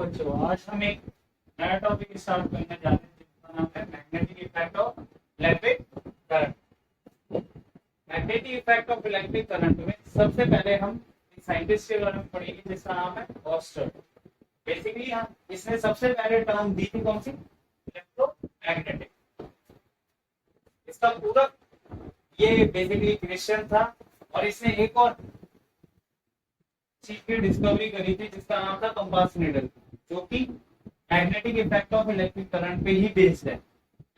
बच्चों, आज हम एक नया टॉपिक स्टार्ट करने जा रहे हैं जिसका नाम है magnetic effect of electric current. Magnetic effect of electric current में सबसे पहले हम एक साइंटिस्ट के बारे में पढ़ेंगे जिसका नाम है ऑस्टर। बेसिकली हम इसने सबसे पहले टर्म दी थी कौन सी, इलेक्ट्रोमैग्नेटिक। इसका पूरा ये बेसिकली क्रिश्चियन था और इसने एक और चीज की डिस्कवरी करी थी जिसका नाम था कंपास नीडल, जो कि magnetic effect of electric current पे ही बेस्ड है।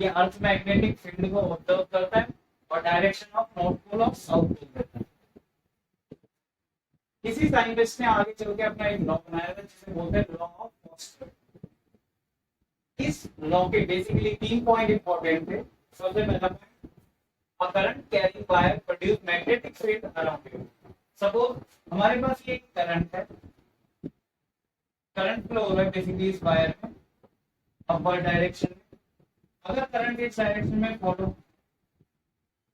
ये अर्थ मैग्नेटिक फील्ड को ऑब्जर्व करता है और डायरेक्शन ऑफ नॉर्थ पोल और साउथ पोल देता है। इसी साइंटिस्ट ने आगे चल के अपना एक लॉ बनाया था जिसे बोलते हैं लॉ ऑफ ऑस्टर। इस लॉ के बेसिकली 3 पॉइंट इंपॉर्टेंट थे। सबसे पहला point, a current carrying wire produce magnetic field around you। Suppose हमारे पास ये करंट है, करंट फ्लो हो रहा है बेसिकली इस वायर में अपवर्ड डायरेक्शन में। अगर करंट इस डायरेक्शन में फॉलो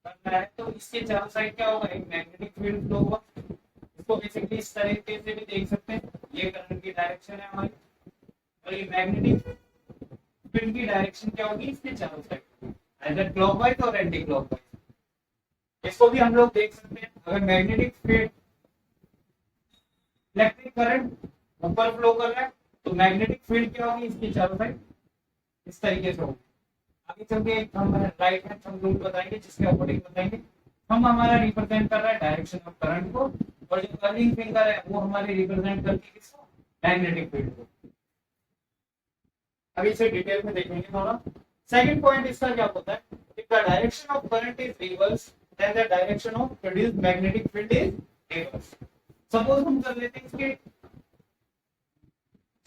कर रहा है तो इसके चारों साइड क्या होगा, एक मैग्नेटिक फील्ड फ्लो होगा। इसको बेसिकली इस तरीके से भी देख सकते हैं, ये करंट की डायरेक्शन है हमारी और ये मैग्नेटिक फील्ड की डायरेक्शन क्या होगी इसके चारों साइड, आइदर क्लॉकवाइज और एंटी क्लॉकवाइज। इसको भी हम लोग देख सकते हैं, अगर मैग्नेटिक फील्ड इलेक्ट्रिक करंट ऊपर फ्लो कर रहा है तो मैग्नेटिक फील्ड क्या होगी इसके चारों साइड इस तरीके से होगी। आगे चल के हम राइट हैंड थंब रूल बताएंगे जिसके अकॉर्डिंग बताएंगे। हम हमारा रिप्रेजेंट कर रहा है डायरेक्शन ऑफ करंट को और जो कर्लिंग फिंगर है वो हमारे रिप्रेजेंट करती है किसको, मैग्नेटिक फील्ड को। अभी इसे डिटेल में देखेंगे थोड़ा। सेकंड पॉइंट इसका क्या होता है, if the direction of current is reverse then the direction of produced magnetic field is reverse। Suppose हम कर लेते हैं इसके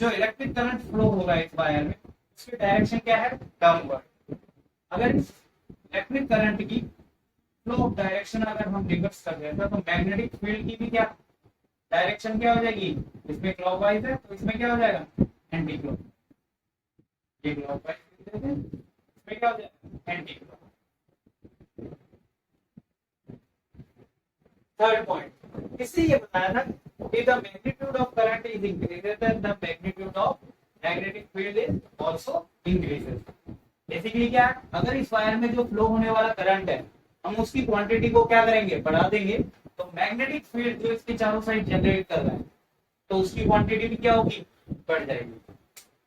जो इलेक्ट्रिक करंट फ्लो हो रहा है इस वायर में उसकी डायरेक्शन क्या है, डाउनवर्ड। अगर इस इलेक्ट्रिक करंट की फ्लो ऑफ डायरेक्शन अगर हम रिवर्स कर देते हैं तो मैग्नेटिक फील्ड की भी क्या डायरेक्शन क्या हो जाएगी, इसमें क्लॉकवाइज है तो इसमें क्या हो जाएगा, एंटी क्लॉक। ये क्लॉकवाइज इसमें क्या हो जाएगा, एंटी क्लॉक। थर्ड पॉइंट, इससे ये बताया था कि the magnitude of current is increases then the magnitude of magnetic field is also increases. Basically क्या है, अगर इस वायर में जो फ्लो होने वाला करंट है हम उसकी क्वांटिटी को क्या करेंगे, बढ़ा देंगे तो मैग्नेटिक फील्ड जो इसके चारों साइड जनरेट कर रहा है तो उसकी क्वांटिटी भी क्या होगी, बढ़ जाएगी।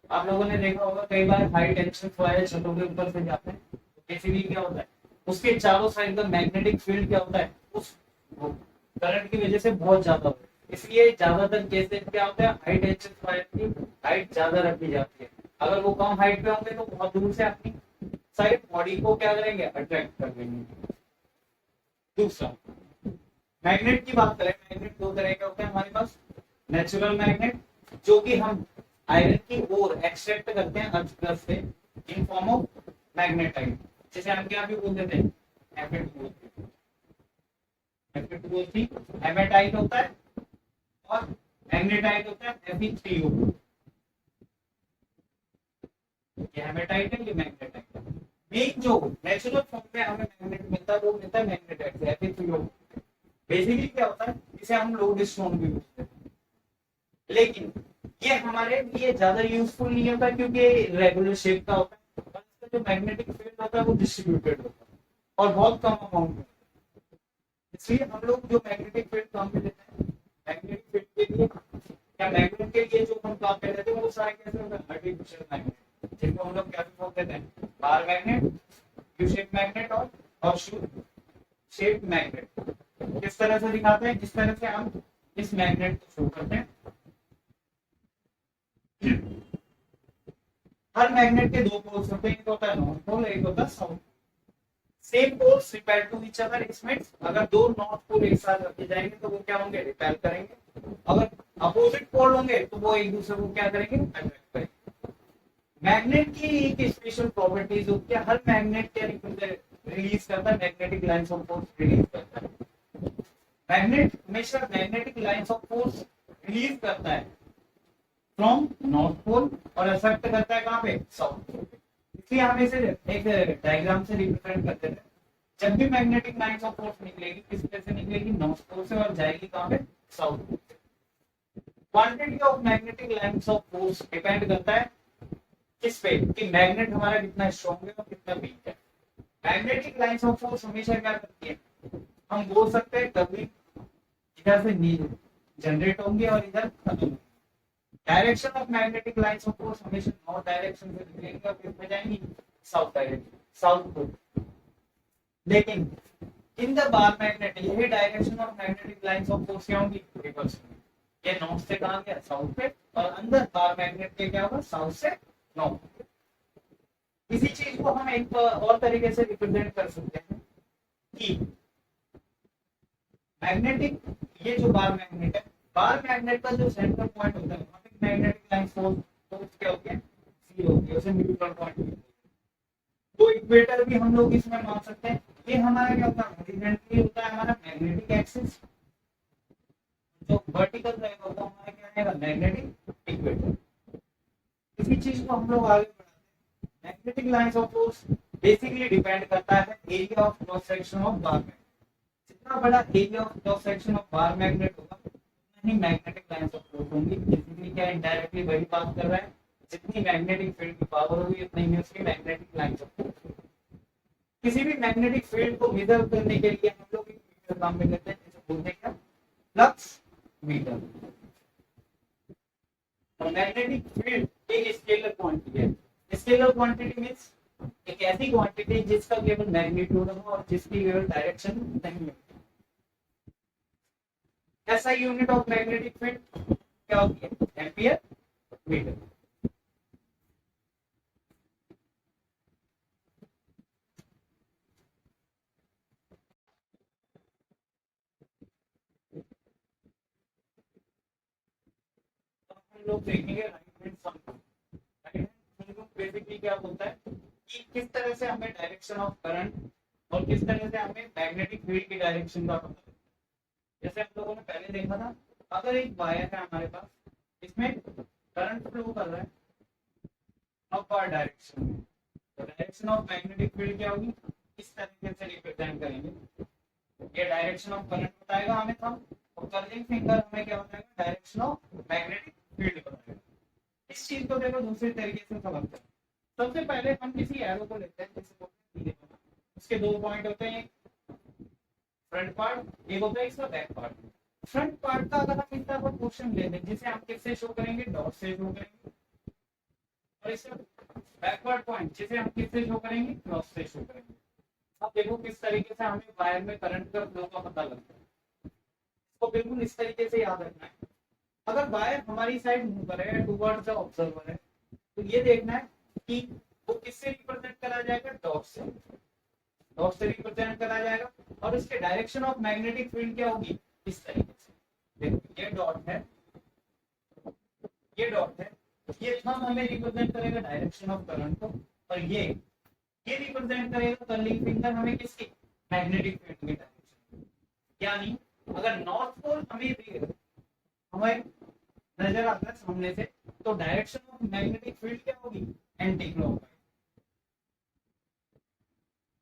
आप लोगों ने देखा होगा कई बार हाई टेंशन वायर छतों के ऊपर से जाते हैं तो बेसिकली क्या होता है उसके चारों साइड का मैग्नेटिक फील्ड क्या होता है उस करंट की वजह से बहुत ज्यादा होता है। इसलिए ज्यादातर केसेस क्या होता है हाई टेंशन वायर की हाइट ज्यादा रखी जाती है। अगर वो कम हाइट पे होंगे तो बहुत दूर से अपनी साइड बॉडी को क्या करेंगे, अट्रैक्ट कर देंगे। दूसरा, मैग्नेट की बात करें, मैग्नेट दो तरह के होते हैं हमारे पास। नेचुरल मैग्नेट जो कि हम आयरन की ओर एक्सट्रैक्ट करते हैं अर्थ से इन फॉर्म ऑफ मैग्नेटाइट, जिसे हम क्या भी बोल देते हैं, हेमेटाइट होता है और मैग्नेटाइट होता है Fe3O। ये हेमेटाइट है, ये मैग्नेटाइट है। मेन जो नेचुरल फॉर्म में हमें मैग्नेट मिलता है वो मिलता है मैग्नेटाइट से, Fe3O। बेसिकली क्या होता है, इसे हम लोड स्टोन भी बोलते हैं, लेकिन ये हमारे लिए ज्यादा यूजफुल नहीं होता क्योंकि रेगुलर शेप का होता है और इसका जो मैग्नेटिक फील्ड होता है वो डिस्ट्रीब्यूटेड होता है और बहुत कम अमाउंट में। इसलिए हम लोग जो मैग्नेटिक फील्ड काम में लेते हैं, मैग्नेटिक फील्ड के लिए या मैग्नेट के लिए जो हम काम में लेते हैं वो सारे कैसे होते हैं, आर्टिफिशियल मैग्नेट, जिनको हम लोग क्या बोल देते हैं, bar magnet, U shape magnet और हॉर्सशू शेप मैग्नेट। किस तरह से दिखाते हैं, जिस तरह से हम इस मैग्नेट को शो करते हैं। हर मैग्नेट के दो पोल्स होते हैं, एक होता है नॉर्थ पोल, एक होता है south. Same poles repel to each other, इसमें अगर दो नॉर्थ पोल एक साथ रखे जाएंगे तो वो क्या होंगे, रिपेल करेंगे। अगर अपोजिट पोल होंगे तो वो एक दूसरे को क्या करेंगे, अट्रैक्ट करेंगे। मैग्नेट की एक स्पेशल प्रॉपर्टीज होती है, हर मैग्नेट क्या रिलीज करता है, magnetic lines of force release करता है। मैग्नेट हमेशा magnetic lines of force release करता है फ्रॉम नॉर्थ पोल और अफेक्ट करता है कहाँ पे, साउथ पोल। इसलिए हम इसे एक डायग्राम से रिप्रेजेंट करते थे। जब भी मैग्नेटिक लाइंस ऑफ फोर्स निकलेगी किस तरह से निकलेगी, नॉर्थ पोल से और जाएगी कहाँ पे, साउथ पोल से। Quantity of magnetic lines of force depend करता है किस पे, कि मैग्नेट हमारा कितना स्ट्रॉन्ग है और कितना वीक है। मैग्नेटिक लाइंस ऑफ फोर्स हमेशा क्या करती है, हम बोल सकते हैं कभी इधर से नीचे जनरेट होंगे और इधर खत्म होंगे। Direction of magnetic lines of force हमेशा नॉर्थ डायरेक्शन से निकलेंगे और किस में जाएंगी, साउथ डायरेक्शन, साउथ को। लेकिन इन द बार मैग्नेट, यही direction of magnetic lines of force क्या होंगी, रिवर्स में। ये नॉर्थ से कहां गया, साउथ पे, और अंदर बार मैग्नेट के क्या होगा, साउथ से नॉर्थ। इसी चीज को हम एक और तरीके से रिप्रेजेंट कर सकते हैं कि मैग्नेटिक, ये जो बार मैग्नेट है, बार मैग्नेट का जो सेंटर पॉइंट होता है वहां पे मैग्नेटिक लाइन फोर्स क्या होती है, जीरो होती है, उसे न्यूट्रल पॉइंट। तो इक्वेटर भी हम लोग इसमें मान सकते हैं। ये हमारा क्या होता है, हॉरिजॉन्टली होता है हमारा मैग्नेटिक एक्सिस, जो वर्टिकल रहेगा वो हमारा क्या रहेगा, मैग्नेटिक इक्वेटर। इसी चीज को हम लोग आगे बढ़ाते हैं। Magnetic lines of force basically depend करता है area of cross section of bar magnet. जितना बड़ा area of cross section of bar magnet होगा उतनी ही मैग्नेटिक लाइंस ऑफ फोर्स होंगी। बेसिकली क्या इनडायरेक्टली वही बात कर रहा है, जितनी मैग्नेटिक फील्ड की पावर होगी उतनी ही उसकी मैग्नेटिक लाइंस ऑफ फोर्स। किसी भी मैग्नेटिक फील्ड को मेजर करने के लिए हम लोग एक मीटर काम में लेते हैं, जिसे बोलते हैं क्या, फ्लक्स मीटर। मैग्नेटिक फील्ड एक स्केलर क्वांटिटी है। स्केलर क्वांटिटी मींस एक ऐसी क्वांटिटी जिसका केवल मैग्नीट्यूड हो और जिसकी केवल डायरेक्शन नहीं है। ऐसा यूनिट ऑफ मैग्नेटिक फील्ड क्या होती है, एम्पियर मीटर। हम लोग देखेंगे right hand sum. Right hand sum basically क्या होता है कि किस तरह से हमें डायरेक्शन ऑफ करंट और किस तरह से हमें मैग्नेटिक फील्ड की डायरेक्शन का पता है। जैसे हम लोगों ने पहले देखा था, अगर एक वायर है हमारे पास, इसमें करंट फ्लो कर रहा है अपवर्ड डायरेक्शन में, तो डायरेक्शन ऑफ मैग्नेटिक फील्ड क्या होगी, इस तरीके से रिप्रेजेंट करेंगे। ये डायरेक्शन ऑफ करंट बताएगा हमें थंब, और कर्लिंग फिंगर हमें क्या बताएगा, डायरेक्शन ऑफ मैग्नेटिक फील्ड बताएगा। इस चीज को देखो दूसरे तरीके से समझते हैं। सबसे पहले हम किसी एरो को लेते हैं, जैसे बोलते हैं उसके दो पॉइंट होते हैं, फ्रंट पार्ट, एक होता है इसका बैक पार्ट। फ्रंट पार्ट का अगर हम इस तरह का पोर्शन लेते हैं जिसे हम किससे शो करेंगे, डॉट से शो करेंगे, और इसका बैकवर्ड पॉइंट जिसे हम किससे शो करेंगे, क्रॉस से शो करेंगे। अब देखो किस तरीके से हमें वायर में करंट का फ्लो का पता लगता है। इसको बिल्कुल इस तरीके से याद रखना है। अगर वायर हमारी साइड मूव कर रहा है टुवर्ड्स द ऑब्जर्वर है, तो ये देखना है कि वो किससे रिप्रेजेंट करा जाएगा, डॉट से। डॉट से रिप्रेजेंट करा जाएगा और इसके डायरेक्शन ऑफ मैग्नेटिक फील्ड क्या होगी, इस तरीके से। देखो ये डॉट है, ये डॉट है, ये थंब हमें रिप्रेजेंट करेगा डायरेक्शन ऑफ करंट को, और ये रिप्रेजेंट करेगा कर्लिंग फिंगर हमें किसकी, मैग्नेटिक फील्ड की डायरेक्शन। यानी अगर नॉर्थ पोल हमें नजर आता है सामने से, तो डायरेक्शन ऑफ मैग्नेटिक फील्ड क्या होगी, एंटी क्लॉकवाइज,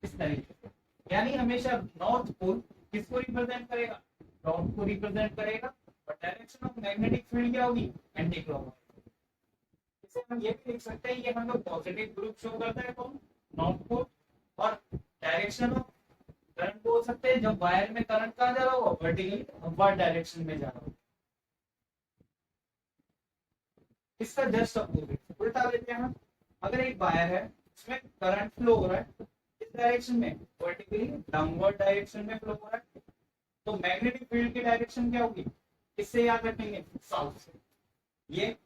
इस तरीके से। यानी हमेशा नॉर्थ पोल किसको रिप्रेजेंट करेगा, नॉर्थ को रिप्रेजेंट करेगा, और डायरेक्शन ऑफ मैग्नेटिक फील्ड क्या होगी, एंटी क्लॉकवाइज। इसे हम ये भी लिख सकते हैं, ये हम लोग पॉजिटिव ग्रुप शो करता है कौन, नॉर्थ पोल, और डायरेक्शन ऑफ करंट बोल सकते हैं जब वायर में करंट कहां जा रहा होगा, वर्टिकली अपवर्ड डायरेक्शन में जा रहा होगा। इसका जस्ट अपोजिट उल्टा लेते हैं हम। अगर एक वायर है उसमें करंट फ्लो हो रहा है इस डायरेक्शन में, वर्टिकली डाउनवर्ड डायरेक्शन में फ्लो हो रहा है, तो मैग्नेटिक फील्ड की डायरेक्शन क्या होगी, इससे याद रखेंगे, साउथ से। ये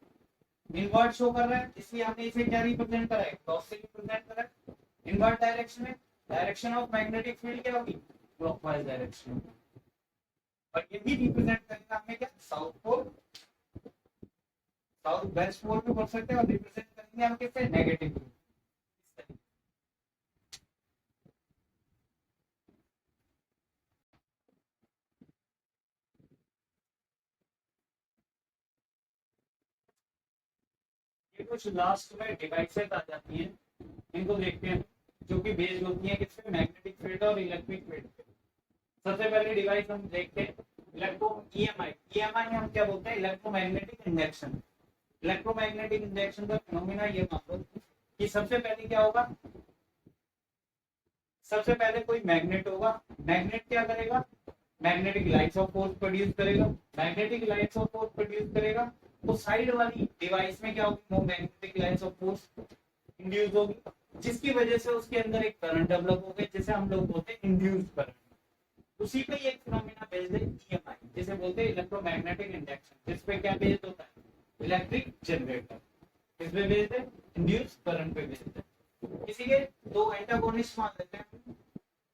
इनवर्ट शो कर रहा है, इसलिए हमने इसे क्या रिप्रेजेंट करा है, क्रॉस से रिप्रेजेंट करा है। इनवर्ट डायरेक्शन में डायरेक्शन ऑफ मैग्नेटिक फील्ड क्या होगी, क्लॉकवाइज डायरेक्शन में। और ये भी रिप्रेजेंट करेगा हमें क्या, साउथ पोल, साउथ वेस्ट पोल भी बोल सकते हैं, और रिप्रेजेंट करेंगे हम किससे, नेगेटिव फील्ड। ये कुछ लास्ट में डिवाइसेस आ जाती हैं, इनको देखते हैं, जो कि बेस्ड होती है किस पे, मैग्नेटिक फील्ड और इलेक्ट्रिक फील्ड पे। सबसे पहले डिवाइस हम देखते हैं इलेक्ट्रो ईएमआई, ईएमआई हम क्या बोलते हैं, इलेक्ट्रोमैग्नेटिक इंडक्शन। इलेक्ट्रोमैग्नेटिक इंडक्शन का फिनोमेना ये मान लो कि सबसे पहले क्या होगा, सबसे पहले कोई मैग्नेट होगा, मैग्नेट क्या करेगा, magnetic lines of force produce करेगा, magnetic lines of force produce करेगा, तो साइड वाली डिवाइस में क्या होगी, वो magnetic lines of force induce होगी, जिसकी वजह से उसके अंदर एक करंट डेवलप हो गया, जिसे हम लोग बोलते हैं इंड्यूस्ड करंट। उसी पे एक फिनोमेना बेस्ड है ईएमआई, जिसे बोलते हैं इलेक्ट्रोमैग्नेटिक इंडक्शन, जिस पे क्या बेस्ड होता है, इलेक्ट्रिक जनरेटर, किस पे बेस्ड है, इंड्यूस्ड करंट पे बेस्ड है। किसी के दो एंटागोनिस्ट मान लेते हैं,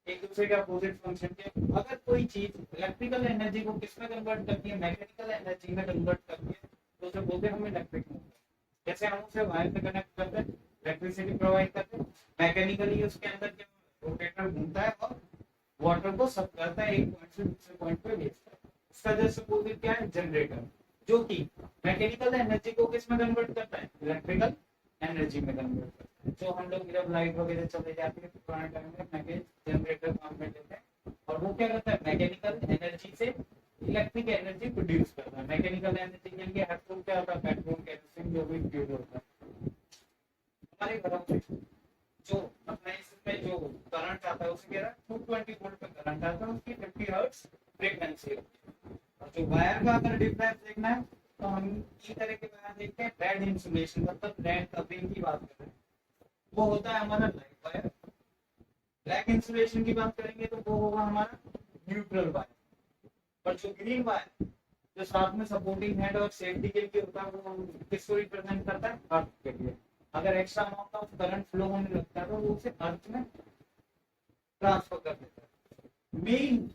एक दूसरे के अपोजिट फंक्शन के। अगर कोई चीज इलेक्ट्रिकल एनर्जी को किस में कन्वर्ट करती है, मैकेनिकल एनर्जी में कन्वर्ट करती है, तो उसे बोलते हैं हम इलेक्ट्रिक मोटर। जैसे हम उसे वायर से कनेक्ट करते हैं, इलेक्ट्रिसिटी प्रोवाइड करते हैं, मैकेनिकली उसके अंदर क्या रोटेटर घूमता है और वाटर को सब करता है, एक पॉइंट से दूसरे पॉइंट पे भेजता है। इसका जैसे अपोजिट क्या है, जनरेटर, जो कि मैकेनिकल एनर्जी को किस में कन्वर्ट करता है, इलेक्ट्रिकल एनर्जी में कन्वर्ट करता है। जो हम लोग जब लाइट वगैरह चले जाती है पुराने टाइम में मैकेनिकल जनरेटर काम में लेते हैं, और वो क्या करता है, मैकेनिकल एनर्जी से इलेक्ट्रिक एनर्जी प्रोड्यूस करता है। मैकेनिकल एनर्जी के लिए हेल्पफुल क्या होता है, पेट्रोल, केरोसिन जो भी फ्यूल होता है। हमारे घरों में जो अपने इसमें जो करंट आता है उसे कह रहा है 220 वोल्ट का करंट आता है, उसकी 50 हर्ट्ज फ्रीक्वेंसी होती है। और जो वायर का अगर डिफरेंस देखना है तो हम इस तरह के वायर देखते हैं, रेड इंसुलेशन मतलब रेड कवरिंग की बात कर रहे हैं, वो होता है हमारा लाइट वायर। ब्लैक इंसुलेशन की बात करेंगे तो वो होगा हमारा न्यूट्रल वायर। और जो ग्रीन वायर जो साथ में सपोर्टिंग हेड और सेफ्टी के लिए होता है, वो किसको रिप्रेजेंट करता है, अर्थ के लिए। अगर extra amount of current flow होने लगता है तो वो उसे अर्थ में ट्रांसफर कर देता है। मेन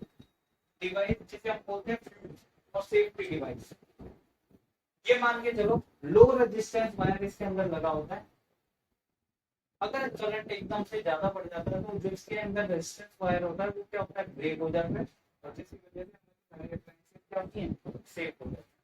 डिवाइस जिसे हम बोलते हैं फ्यूज और सेफ्टी डिवाइस, ये मान के चलो लो रेजिस्टेंस वायर इसके अंदर लगा होता है। अगर करंट एकदम से ज्यादा बढ़ जाता है तो जो इसके अंदर रेजिस्टेंस वायर होता है वो क्या होता है, ब्रेक हो जाता है, और जिसकी वजह से क्या होती है, सेफ हो जाती है।